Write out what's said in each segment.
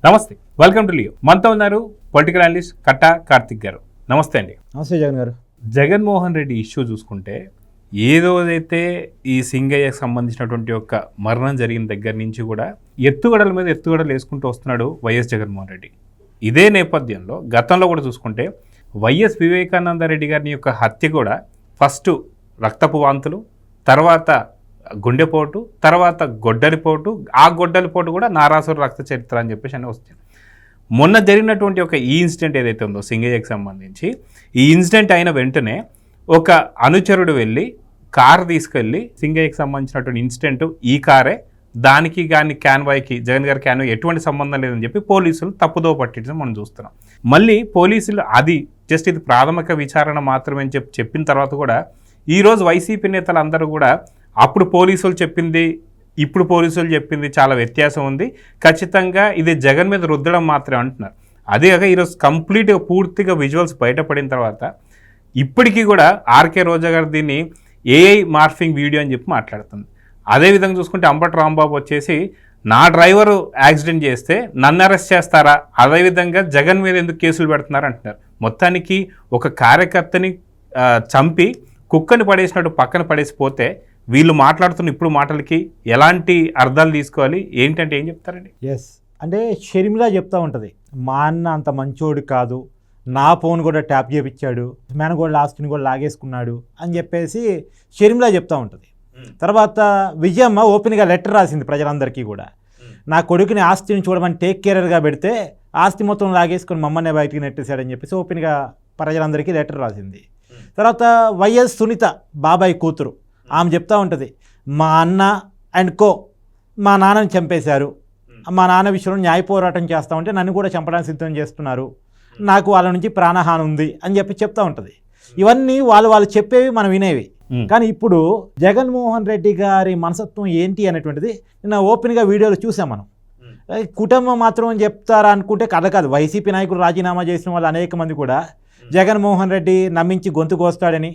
నమస్తే, welcome to Leo. మనతో ఉన్నారు పొలిటికల్ అనలిస్ట్ కట్టా కార్తిక్ గారు. నమస్తే అండి. నమస్తే జగన్ గారు. జగన్మోహన్ రెడ్డి ఇష్యూ చూసుకుంటే ఏదోదైతే ఈ సింగయ్యకు సంబంధించినటువంటి ఒక మరణం జరిగిన దగ్గర నుంచి కూడా ఎత్తుగడల మీద ఎత్తుగడలు వేసుకుంటూ వస్తున్నాడు వైఎస్ జగన్మోహన్ రెడ్డి. ఇదే నేపథ్యంలో గతంలో కూడా చూసుకుంటే వైఎస్ వివేకానంద రెడ్డి గారిని యొక్క హత్య కూడా ఫస్ట్ రక్తపు వాంతులు, తర్వాత గుండెపోటు, తర్వాత గొడ్డలిపోటు, ఆ గొడ్డలిపోటు కూడా నారాసుర రక్త చరిత్ర అని చెప్పేసి అని వస్తుంది. మొన్న జరిగినటువంటి ఒక ఈ ఇన్సిడెంట్ ఏదైతే ఉందో సింగయ్యకి సంబంధించి, ఈ ఇన్సిడెంట్ అయిన వెంటనే ఒక అనుచరుడు వెళ్ళి కారు తీసుకెళ్ళి సింగయ్యకి సంబంధించినటువంటి ఇన్సిడెంట్ ఈ కారే, దానికి కానీ క్యాన్వాయ్కి జగన్ గారి క్యాన్వాయ్ ఎటువంటి సంబంధం లేదని చెప్పి పోలీసులు తప్పుదో పట్టించడం మనం చూస్తున్నాం. మళ్ళీ పోలీసులు అది జస్ట్ ఇది ప్రాథమిక విచారణ మాత్రమే అని చెప్పిన తర్వాత కూడా ఈరోజు వైసీపీ నేతలు అందరూ కూడా అప్పుడు పోలీసులు చెప్పింది ఇప్పుడు పోలీసులు చెప్పింది చాలా వ్యత్యాసం ఉంది, ఖచ్చితంగా ఇది జగన్ మీద రుద్దడం మాత్రమే అంటున్నారు. అదే కాక ఈరోజు కంప్లీట్గా పూర్తిగా విజువల్స్ బయటపడిన తర్వాత ఇప్పటికీ కూడా ఆర్కే రోజా గారు దీన్ని ఏఐ మార్ఫింగ్ వీడియో అని చెప్పి మాట్లాడుతుంది. అదేవిధంగా చూసుకుంటే అంబటి రాంబాబు వచ్చేసి నా డ్రైవరు యాక్సిడెంట్ చేస్తే నన్ను అరెస్ట్ చేస్తారా, అదేవిధంగా జగన్ మీద ఎందుకు కేసులు పెడుతున్నారు అంటున్నారు. మొత్తానికి ఒక కార్యకర్తని చంపి కుక్కని పడేసినట్టు పక్కన పడేసిపోతే వీళ్ళు మాట్లాడుతున్న ఇప్పుడు మాటలకి ఎలాంటి అర్థాలు తీసుకోవాలి, ఏంటంటే ఏం చెప్తారండి? ఎస్ అంటే షర్మిలా చెప్తూ ఉంటుంది, మా అన్న అంత మంచోడు కాదు, నా ఫోన్ కూడా ట్యాప్ చేయించాడు, మేనగోళ్ళ ఆస్తిని కూడా లాగేసుకున్నాడు అని చెప్పేసి షర్మిలా చెప్తూ ఉంటుంది. తర్వాత విజయమ్మ ఓపెన్గా లెటర్ రాసింది ప్రజలందరికీ కూడా, నా కొడుకుని ఆస్తిని చూడమని టేక్ కేరర్గా పెడితే ఆస్తి మొత్తం లాగేసుకొని మమ్మల్ని బయటికి నెట్టేశాడని చెప్పేసి ఓపెన్గా ప్రజలందరికీ లెటర్ రాసింది. తర్వాత వైఎస్ సునీత బాబాయ్ కూతురు ఆమె చెప్తూ ఉంటుంది, మా అన్న అండ్ కో మా నాన్నని చంపేశారు, మా నాన్న విషయంలో న్యాయ పోరాటం చేస్తూ ఉంటే నన్ను కూడా చంపడానికి సిద్ధం చేస్తున్నారు, నాకు వాళ్ళ నుంచి ప్రాణహాని ఉంది అని చెప్పి చెప్తూ ఉంటుంది. ఇవన్నీ వాళ్ళు చెప్పేవి మనం వినేవి. కానీ ఇప్పుడు జగన్మోహన్ రెడ్డి గారి మనసత్వం ఏంటి అనేటువంటిది నిన్న ఓపెన్గా వీడియోలో చూసాం మనం. కుటుంబం మాత్రం చెప్తారా అనుకుంటే కథ కాదు. వైసీపీ నాయకులు రాజీనామా చేసిన వాళ్ళు అనేక మంది కూడా జగన్మోహన్ రెడ్డి నమ్మించి గొంతు కోస్తాడని,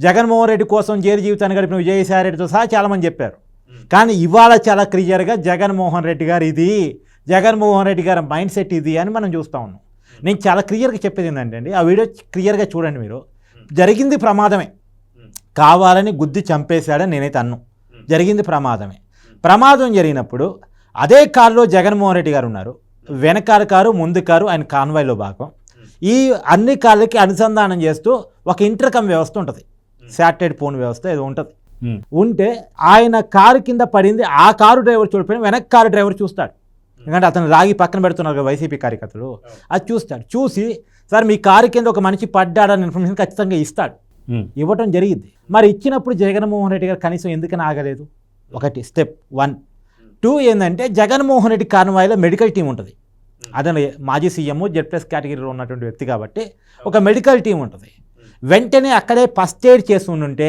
జగన్మోహన్ రెడ్డి కోసం జైలు జీవితాన్ని గడిపిన విజయసాయి రెడ్డితో సహా చాలామంది చెప్పారు. కానీ ఇవాళ చాలా క్లియర్గా జగన్మోహన్ రెడ్డి గారు ఇది, జగన్మోహన్ రెడ్డి గారి మైండ్ సెట్ ఇది అని మనం చూస్తూ ఉన్నాం. నేను చాలా క్లియర్గా చెప్పేది ఏంటంటే అండి, ఆ వీడియో క్లియర్గా చూడండి మీరు. జరిగింది ప్రమాదమే, కావాలని గుద్ది చంపేశాడని నేనైతే అన్ను. జరిగింది ప్రమాదమే. ప్రమాదం జరిగినప్పుడు అదే కారులో జగన్మోహన్ రెడ్డి గారు ఉన్నారు, వెనకాల కారు ముందు కారు ఆయన కాన్వాయ్లో భాగం. ఈ అన్ని కార్లకి అనుసంధానం చేస్తూ ఒక ఇంటర్కమ్ వ్యవస్థ ఉంటుంది, శాటిలైట్ ఫోన్ వ్యవస్థ ఏదో ఉంటుంది. ఉంటే ఆయన కారు కింద పడింది, ఆ కారు డ్రైవర్ చూడిపోయిన వెనక కారు డ్రైవర్ చూస్తాడు, ఎందుకంటే అతను రాగి పక్కన పెడుతున్నారు కదా వైసీపీ కార్యకర్తలు. అది చూస్తాడు. చూసి సార్ మీ కారు కింద ఒక మనిషి పడ్డాడని ఇన్ఫర్మేషన్ ఖచ్చితంగా ఇస్తాడు, ఇవ్వటం జరిగింది. మరి ఇచ్చినప్పుడు జగన్మోహన్ రెడ్డి గారు కనీసం ఎందుకని ఆగలేదు? ఒకటి స్టెప్ 1. 2 ఏంటంటే జగన్మోహన్ రెడ్డి కాన్వాయ్లో మెడికల్ టీం ఉంటుంది. అదే మాజీ సీఎం జెడ్+ కేటగిరీలో ఉన్నటువంటి వ్యక్తి కాబట్టి ఒక మెడికల్ టీం ఉంటుంది. వెంటనే అక్కడే ఫస్ట్ ఎయిడ్ చేసి ఉంటే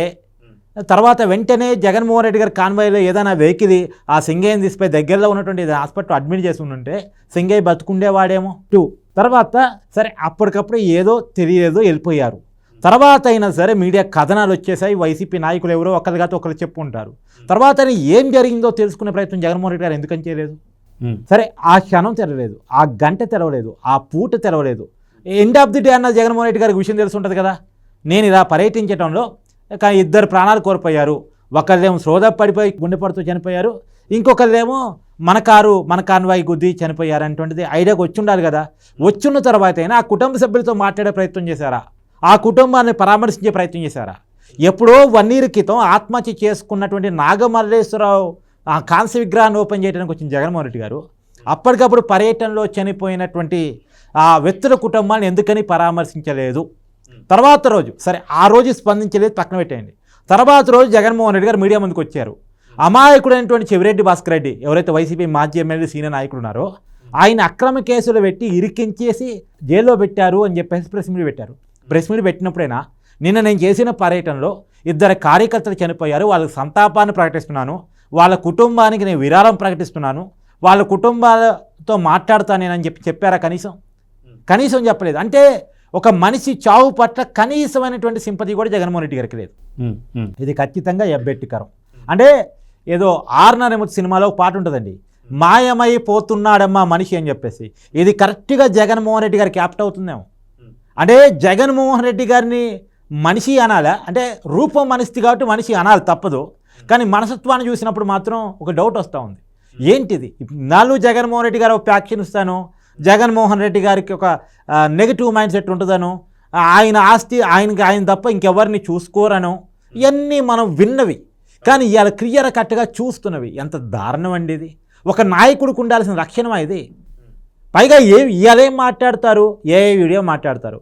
తర్వాత వెంటనే జగన్మోహన్ రెడ్డి గారి కాన్వాయ్లో ఏదైనా వెహికల్ ఆ సింగయ్యని తీసిపోయి దగ్గరలో ఉన్నటువంటి హాస్పిటల్ అడ్మిట్ చేసి ఉంటే సింగయ్య బతుకుండేవాడేమో. 2 తర్వాత సరే అప్పటికప్పుడు ఏదో తెలియదో వెళ్ళిపోయారు. తర్వాత అయినా సరే మీడియా కథనాలు వచ్చేసాయి, వైసీపీ నాయకులు ఎవరో ఒకరి కాదు ఒకరు చెప్పుకుంటారు. తర్వాత ఏం జరిగిందో తెలుసుకునే ప్రయత్నం జగన్మోహన్ రెడ్డి గారు ఎందుకని చేయలేదు? సరే ఆ క్షణం తెరవలేదు, ఆ గంట తెరవలేదు, ఆ పూట తెరవలేదు. ఎండ్ ఆఫ్ ది డే అన్న జగన్మోహన్ రెడ్డి గారికి విషయం తెలిసి ఉంటుంది కదా, నేను ఇలా పర్యటించడంలో కానీ 2 ప్రాణాలు కోల్పోయారు, ఒకళ్ళేమో శ్రోధ పడిపోయి గుండెపడుతూ చనిపోయారు, ఇంకొకళ్ళేమో మన కాన్వాయ్ గుద్ది చనిపోయారు అనేటువంటిది ఐడియాకి వచ్చి ఉండాలి కదా. వచ్చున్న తర్వాత అయినా ఆ కుటుంబ సభ్యులతో మాట్లాడే ప్రయత్నం చేశారా? ఆ కుటుంబాన్ని పరామర్శించే ప్రయత్నం చేశారా? ఎప్పుడో 1 year క్రితం ఆత్మహత్య చేసుకున్నటువంటి నాగమల్లేశ్వరరావు ఆ కాంస్య విగ్రహాన్ని ఓపెన్ చేయడానికి వచ్చిన జగన్మోహన్ రెడ్డి గారు అప్పటికప్పుడు పర్యటనలో చనిపోయినటువంటి ఆ వ్యక్తుల కుటుంబాన్ని ఎందుకని పరామర్శించలేదు? తర్వాత రోజు సరే ఆ రోజు స్పందించలేదు, పక్కన పెట్టేయండి. తర్వాత రోజు జగన్మోహన్ రెడ్డి గారు మీడియా ముందుకు వచ్చారు. అమాయకుడైనటువంటి చెవిరెడ్డి భాస్కర్ రెడ్డి ఎవరైతే వైసీపీ మాజీ ఎమ్మెల్యే సీనియర్ నాయకులు ఉన్నారో ఆయన అక్రమ కేసులు పెట్టి ఇరికించేసి జైల్లో పెట్టారు అని చెప్పేసి ప్రెస్ మీట్ పెట్టారు. ప్రెస్ మీట్ పెట్టినప్పుడైనా నిన్న నేను చేసిన పర్యటనలో 2 కార్యకర్తలు చనిపోయారు, వాళ్ళకి సంతాపాన్ని ప్రకటిస్తున్నాను, వాళ్ళ కుటుంబానికి నేను విరాళం ప్రకటిస్తున్నాను, వాళ్ళ కుటుంబాలతో మాట్లాడతానేనని చెప్పారా? కనీసం చెప్పలేదు. అంటే ఒక మనిషి చావు పట్ల కనీసమైనటువంటి సింపతి కూడా జగన్మోహన్ రెడ్డి గారికి లేదు. ఇది ఖచ్చితంగా ఎబ్బెట్టికరం. అంటే ఏదో 6 సినిమాలో ఒక పాట ఉంటుందండి, మాయమైపోతున్నాడమ్మా మనిషి అని చెప్పేసి. ఇది కరెక్ట్గా జగన్మోహన్ రెడ్డి గారు క్యాప్ట్ అవుతుందేమో. అంటే జగన్మోహన్ రెడ్డి గారిని మనిషి అనాలా అంటే రూపం మనిషి కాబట్టి మనిషి అనాలి తప్పదు, కానీ మనసత్వాన్ని చూసినప్పుడు మాత్రం ఒక డౌట్ వస్తూ ఉంది. ఏంటిది నాలుగు జగన్మోహన్ రెడ్డి గారు ఒక ప్యాక్షన్ ఇస్తాను, జగన్మోహన్ రెడ్డి గారికి ఒక నెగిటివ్ మైండ్ సెట్ ఉంటుందను, ఆయన ఆస్తి ఆయన తప్ప ఇంకెవరిని చూసుకోరను, ఇవన్నీ మనం విన్నవి. కానీ ఇవాళ క్లియర్ కట్గా చూస్తున్నవి. ఎంత దారుణం అండి ఇది. ఒక నాయకుడికి ఉండాల్సిన లక్షణమా ఇది? పైగా ఇవాళేం మాట్లాడతారు, ఏ వీడియో మాట్లాడతారు.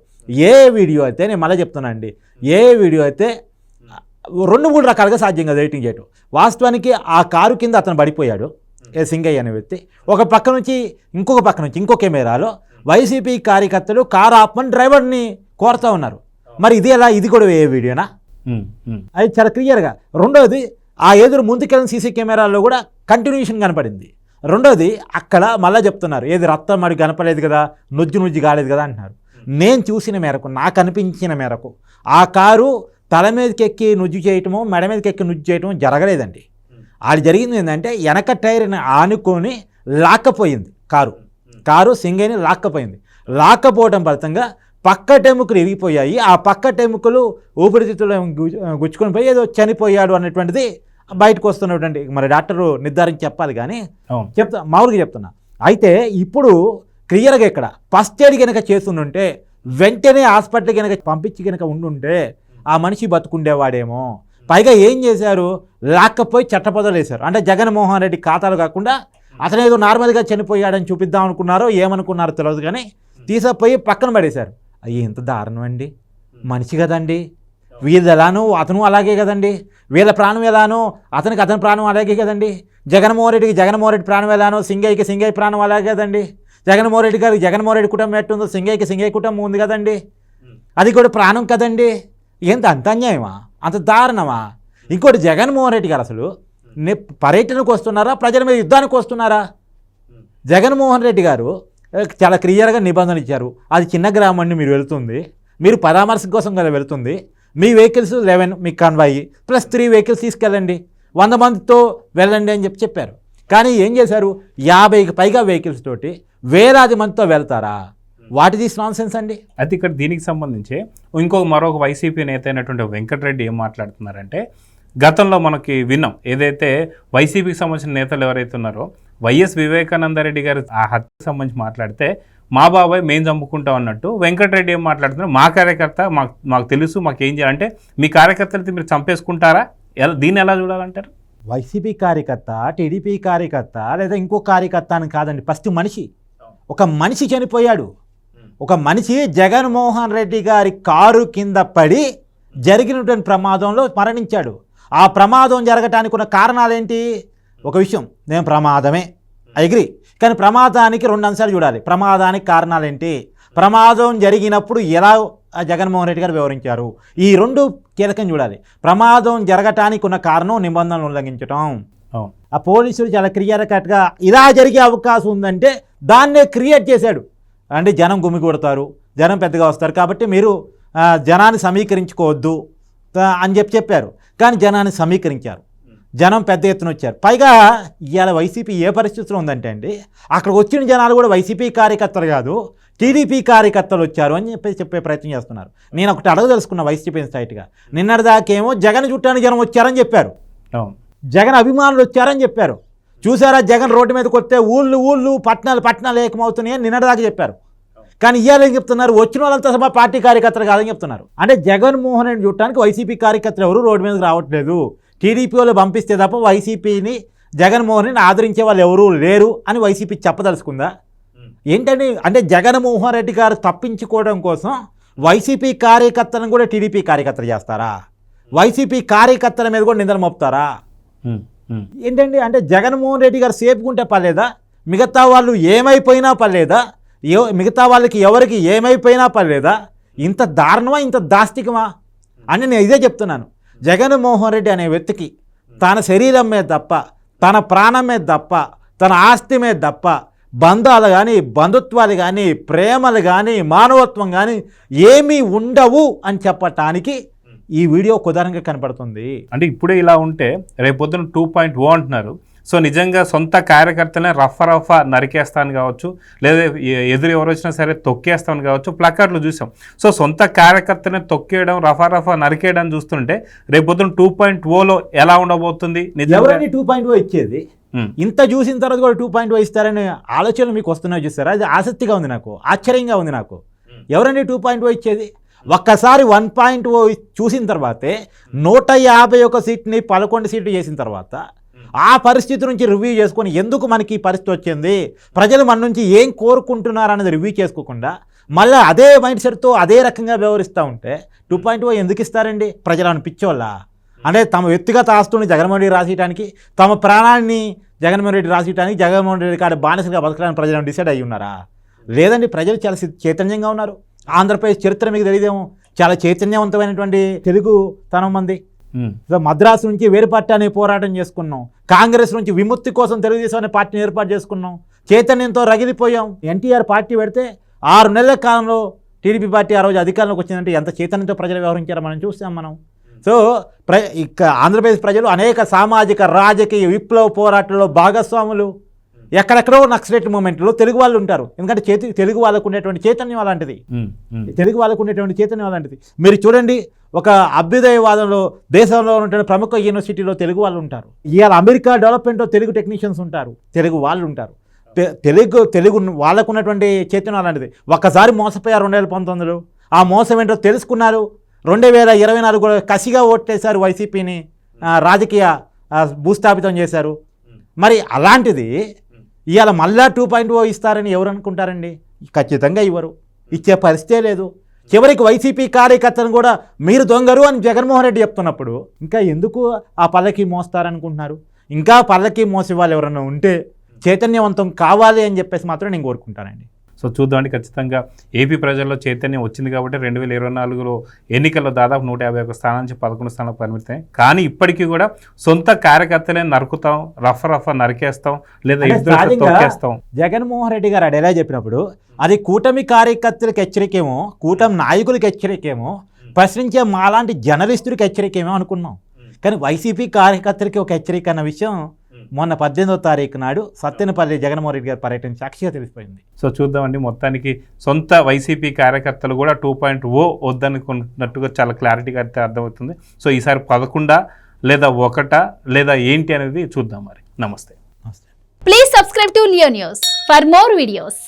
ఏ వీడియో అయితే నేను మళ్ళీ చెప్తున్నానండి, ఏ వీడియో అయితే 2-3 రకాలుగా సాధ్యం కదా ఎడిటింగ్ చేయటం. వాస్తవానికి ఆ కారు కింద అతను పడిపోయాడు, సింగయ్య అనే వ్యక్తి. ఒక పక్క నుంచి ఇంకో కెమెరాలో వైసీపీ కార్యకర్తలు కారు ఆపమని డ్రైవర్ని కోరుతూ ఉన్నారు. మరి ఇది ఎలా? ఇది కూడా ఏ వీడియోనా? అది చాలా క్లియర్గా. రెండోది ఆ ఎదురు ముందుకెళ్ళిన సీసీ కెమెరాల్లో కూడా కంటిన్యూషన్ కనపడింది. రెండోది అక్కడ మళ్ళీ చెప్తున్నారు, ఏది రక్తం మరి కనపలేదు కదా, నుజ్జు కాలేదు కదా అంటున్నారు. నేను చూసిన మేరకు, నాకు అనిపించిన మేరకు ఆ కారు తల మీదకి ఎక్కి నుజ్జు చేయటము, మెడ మీదకి ఎక్కి నుజ్జు చేయటం జరగలేదండి. అది జరిగింది ఏంటంటే వెనక టైర్ని ఆనుకొని లాక్కపోయింది కారు సింగయ్యని లాక్కపోయింది. లాక్కపోవడం ఫలితంగా పక్కటెముకలు ఇరిగిపోయాయి. ఆ పక్కటెముకలు ఊపిరితిత్తులు గుచ్చుకొని పోయి ఏదో చనిపోయాడు అన్నటువంటిది బయటకు వస్తున్నటువంటి మరి డాక్టరు నిర్ధారించి చెప్పాలి, కానీ మామూలుగా చెప్తున్నా. అయితే ఇప్పుడు క్లియర్గా ఇక్కడ ఫస్ట్ ఎయిడ్ కనుక చేస్తుంటే వెంటనే హాస్పిటల్ కనుక పంపించి కనుక ఉండుంటే ఆ మనిషి బతుకుండేవాడేమో. పైగా ఏం చేశారు, లాక్కపోయి చట్టపదలు వేశారు. అంటే జగన్మోహన్ రెడ్డి ఖాతాలు కాకుండా అతను ఏదో నార్మల్గా చనిపోయాడని చూపిద్దాం అనుకున్నారో ఏమనుకున్నారో తెలియదు, కానీ తీసుకుపోయి పక్కన పడేశారు. అయ్యి ఎంత దారుణం అండి. మనిషి కదండి, వీళ్ళు ఎలానో అతను అలాగే కదండి, వీళ్ళ ప్రాణం ఎలానో అతని ప్రాణం అలాగే కదండి, జగన్మోహన్ రెడ్డి ప్రాణం ఎలానో సింగయ్య ప్రాణం అలాగే కదండి, జగన్మోహన్ రెడ్డి కుటుంబం ఎట్టుందో సింగయ్య కుటుంబం ఉంది కదండి, అది కూడా ప్రాణం కదండి. అంత అన్యాయమా, అంత దారుణమా? ఇంకోటి జగన్మోహన్ రెడ్డి గారు అసలు పర్యటనకు వస్తున్నారా, ప్రజల మీద యుద్ధానికి వస్తున్నారా? జగన్మోహన్ రెడ్డి గారు చాలా క్లియర్గా నిబంధనలు ఇచ్చారు. అది చిన్న గ్రామాన్ని మీరు పరామర్శ కోసం కదా వెళుతుంది. మీ వెహికల్స్ 11 మీ కాన్వాయి ప్లస్ 3 వెహికల్స్ తీసుకెళ్ళండి, 100 మందితో వెళ్ళండి అని చెప్పారు. కానీ ఏం చేశారు, 50కి పైగా వెహికల్స్ తోటి వేలాది మందితో వెళ్తారా? వాట్ ఈస్ నాన్ సెన్స్ అండి. అయితే ఇక్కడ దీనికి సంబంధించి మరొక వైసీపీ నేత అయినటువంటి వెంకటరెడ్డి ఏం మాట్లాడుతున్నారంటే, గతంలో మనకి విన్నాం ఏదైతే వైసీపీకి సంబంధించిన నేతలు ఎవరైతే ఉన్నారో వైఎస్ వివేకానందరెడ్డి గారు ఆ హత్యకు సంబంధించి మాట్లాడితే మా బాబాయ్ మేము చంపుకుంటాం అన్నట్టు వెంకటరెడ్డి ఏం మాట్లాడుతున్నారు, మా కార్యకర్త మాకు తెలుసు, మాకేం చేయాలంటే మీ కార్యకర్తలతో మీరు చంపేసుకుంటారా? దీన్ని ఎలా చూడాలంటారు? వైసీపీ కార్యకర్త, టీడీపీ కార్యకర్త లేదా ఇంకో కార్యకర్త అని కాదండి, ఫస్ట్ ఒక మనిషి చనిపోయాడు. ఒక మనిషి జగన్మోహన్ రెడ్డి గారి కారు కింద పడి జరిగినటువంటి ప్రమాదంలో మరణించాడు. ఆ ప్రమాదం జరగటానికి ఉన్న కారణాలేంటి? ఒక విషయం, నేను ప్రమాదమే అగ్రి, కానీ ప్రమాదానికి 2 అంశాలు చూడాలి. ప్రమాదానికి కారణాలేంటి, ప్రమాదం జరిగినప్పుడు ఎలా జగన్మోహన్ రెడ్డి గారు వివరించారు, ఈ 2 కీలకం చూడాలి. ప్రమాదం జరగటానికి ఉన్న కారణం నిబంధనలు ఉల్లంఘించడం. ఆ పోలీసులు చాలా క్లియర్ కట్గా ఇలా జరిగే అవకాశం ఉందంటే దాన్నే క్రియేట్ చేశాడు. అంటే జనం గుమిగూడతారు, జనం పెద్దగా వస్తారు, కాబట్టి మీరు జనాన్ని సమీకరించుకోవద్దు అని చెప్పారు. కానీ జనాన్ని సమీకరించారు, జనం పెద్ద ఎత్తున వచ్చారు. పైగా ఇవాళ వైసీపీ ఏ పరిస్థితిలో ఉందంటే అండి, అక్కడికి వచ్చిన జనాలు కూడా వైసీపీ కార్యకర్తలు కాదు టీడీపీ కార్యకర్తలు వచ్చారు అని చెప్పే ప్రయత్నం చేస్తున్నారు. నేను ఒకటి అడగదలుచుకున్న వైసీపీ స్ట్రైట్గా, నిన్నటిదాకేమో జగన్ చుట్టానికి జనం వచ్చారని చెప్పారు, జగన్ అభిమానులు వచ్చారని చెప్పారు. చూసారా, జగన్ రోడ్డు మీదకి వస్తే ఊళ్ళు పట్టణాలు ఏకమవుతున్నాయని నిన్నటిదాకా చెప్పారు. కానీ ఇవాళ ఏం చెప్తున్నారు, వచ్చిన వాళ్ళంతా సభ పార్టీ కార్యకర్తలు కాదని చెప్తున్నారు. అంటే జగన్మోహన్ రెడ్డి చూడటానికి వైసీపీ కార్యకర్తలు ఎవరు రోడ్డు మీదకి రావట్లేదు, టీడీపీ వాళ్ళు పంపిస్తే తప్ప వైసీపీని జగన్మోహన్ రెడ్డిని ఆదరించే వాళ్ళు ఎవరూ లేరు అని వైసీపీ చెప్పదలుచుకుందా ఏంటండి? అంటే జగన్మోహన్ రెడ్డి గారు తప్పించుకోవడం కోసం వైసీపీ కార్యకర్తలను కూడా టీడీపీ కార్యకర్తలు చేస్తారా? వైసీపీ కార్యకర్తల మీద కూడా నిందలు మోపుతారా? ఏంటండి, అంటే జగన్మోహన్ రెడ్డి గారు సేపుకుంటే పర్లేదా? మిగతా వాళ్ళు ఏమైపోయినా పర్లేదా? మిగతా వాళ్ళకి ఎవరికి ఏమైపోయినా పర్లేదా? ఇంత దారుణమా, ఇంత దాష్టికమా అని నేను ఇదే చెప్తున్నాను. జగన్మోహన్ రెడ్డి అనే వ్యక్తికి తన శరీరం మీద తప్ప, తన ప్రాణం మీద తప్ప, తన ఆస్తి మీద తప్ప బంధాలు కానీ, బంధుత్వాలు కానీ, ప్రేమలు కానీ, మానవత్వం కానీ ఏమీ ఉండవు అని చెప్పటానికి ఈ వీడియో కుదరంగా కనపడుతుంది. అంటే ఇప్పుడే ఇలా ఉంటే రేపు పొద్దున 2.0 అంటున్నారు. సో నిజంగా సొంత కార్యకర్తనే రఫా నరికేస్తాను కావచ్చు, లేదా ఎదురు ఎవరు వచ్చినా సరే తొక్కేస్తామని కావచ్చు, ప్లకార్డులు చూసాం. సో సొంత కార్యకర్తనే తొక్కేయడం, రఫా నరికేయడం చూస్తుంటే రేపు పొద్దున 2.0లో ఎలా ఉండబోతుంది? ఎవరైనా 2.0 ఇచ్చేది? ఇంత చూసిన తర్వాత కూడా 2.0 ఇస్తారనే ఆలోచనలు మీకు వస్తున్నాయి చూస్తారా? అది ఆసక్తిగా ఉంది, నాకు ఆశ్చర్యంగా ఉంది. నాకు ఎవరైనా 2.0 ఇచ్చేది? ఒక్కసారి 1.0 చూసిన తర్వాతే 151 సీట్ని 11 సీట్లు చేసిన తర్వాత ఆ పరిస్థితి నుంచి రివ్యూ చేసుకొని ఎందుకు మనకి ఈ పరిస్థితి వచ్చింది, ప్రజలు మన నుంచి ఏం కోరుకుంటున్నారు అనేది రివ్యూ చేసుకోకుండా మళ్ళీ అదే మైండ్ సెట్తో అదే రకంగా వ్యవహరిస్తూ ఉంటే 2.0 ఎందుకు ఇస్తారండి? ప్రజలు అనిపించోళ్ళ అంటే తమ వ్యక్తిగత ఆస్తుల్ని జగన్మోహన్ రెడ్డి రాసేయడానికి, తమ ప్రాణాన్ని జగన్మోహన్ రెడ్డి రాసేయడానికి, జగన్మోహన్ రెడ్డి కాడ బానిసగా బతకడానికి ప్రజలను డిసైడ్ అయ్యి ఉన్నారా? లేదండి, ప్రజలు చాలా చైతన్యంగా ఉన్నారు. ఆంధ్రప్రదేశ్ చరిత్ర మీకు తెలియదేమో, చాలా చైతన్యవంతమైనటువంటి తెలుగు తనం మంది. మద్రాసు నుంచి వేరుపార్టీ అనే పోరాటం చేసుకున్నాం, కాంగ్రెస్ నుంచి విముక్తి కోసం తెలుగుదేశం అనే పార్టీని ఏర్పాటు చేసుకున్నాం, చైతన్యంతో రగిలిపోయాం. ఎన్టీఆర్ పార్టీ పెడితే 6 నెలల కాలంలో టీడీపీ పార్టీ ఆ రోజు అధికారంలోకి వచ్చిందంటే ఎంత చైతన్యంతో ప్రజలు వ్యవహరించారో మనం చూసాం. మనం సో ఆంధ్రప్రదేశ్ ప్రజలు అనేక సామాజిక రాజకీయ విప్లవ పోరాటాల్లో భాగస్వాములు. ఎక్కడెక్కడో నక్సలైట్ మూమెంట్లో తెలుగు వాళ్ళు ఉంటారు, ఎందుకంటే తెలుగు వాళ్ళకు ఉండేటువంటి చైతన్యం అలాంటిది. తెలుగు వాళ్ళకు ఉండేటువంటి చైతన్యం అలాంటిది. మీరు చూడండి, ఒక అభ్యుదయవాదంలో దేశంలో ఉన్నటువంటి ప్రముఖ యూనివర్సిటీలో తెలుగు వాళ్ళు ఉంటారు. ఇవాళ అమెరికా డెవలప్మెంట్లో తెలుగు టెక్నీషియన్స్ ఉంటారు, తెలుగు వాళ్ళు ఉంటారు. తెలుగు వాళ్ళకు ఉన్నటువంటి చైతన్యం అలాంటిది. ఒక్కసారి మోసపోయారు 2019లో, ఆ మోసం ఏంటో తెలుసుకున్నారు. 2024 కూడా కసిగా ఓట్టేశారు వైసీపీని, రాజకీయ భూస్థాపితం చేశారు. మరి అలాంటిది ఇవాళ మళ్ళా 2.0 ఇస్తారని ఎవరు అనుకుంటారండి? ఖచ్చితంగా ఇవ్వరు, ఇచ్చే పరిస్థితే లేదు. చివరికి వైసీపీ కార్యకర్తను కూడా మీరు దొంగరు అని జగన్మోహన్ రెడ్డి చెప్తున్నప్పుడు ఇంకా ఎందుకు ఆ పల్లకి మోస్తారనుకుంటున్నారు? ఇంకా పల్లకి మోసే వాళ్ళు ఎవరన్నా ఉంటే చైతన్యవంతం కావాలి అని చెప్పేసి మాత్రం నేను కోరుకుంటానండి. సో చూద్దామండి, ఖచ్చితంగా ఏపీ ప్రజల్లో చైతన్యం వచ్చింది కాబట్టి 2024లో ఎన్నికల్లో దాదాపు 151 స్థానాల నుంచి 11 స్థానాలకు పరిమితం. కానీ ఇప్పటికీ కూడా సొంత కార్యకర్తలే నరుకుతాం, రఫా నరికేస్తాం, లేదా ఇద్దరు తొక్కేస్తాం. జగన్మోహన్ రెడ్డి గారు అడేలా చెప్పినప్పుడు అది కూటమి కార్యకర్తలకు హెచ్చరికేమో, కూటమి నాయకులకు హెచ్చరికేమో, ప్రశ్నించే మాలాంటి జర్నలిస్టులకు హెచ్చరికేమో అనుకున్నాం. కానీ వైసీపీ కార్యకర్తలకి ఒక హెచ్చరిక అన్న విషయం మొన్న 18వ తారీఖు నాడు సత్తెనపల్లి జగన్మోహన్ రెడ్డి గారి పర్యటన సాక్షిగా తెలిసిపోయింది. సో చూద్దామండి, మొత్తానికి సొంత వైసీపీ కార్యకర్తలు కూడా 2.0 వద్దనుకున్నట్టుగా చాలా క్లారిటీగా అయితే అర్థమవుతుంది. సో ఈసారి 11 లేదా 1 లేదా ఏంటి అనేది చూద్దాం. మరి నమస్తే. Please subscribe to Leo news for more videos.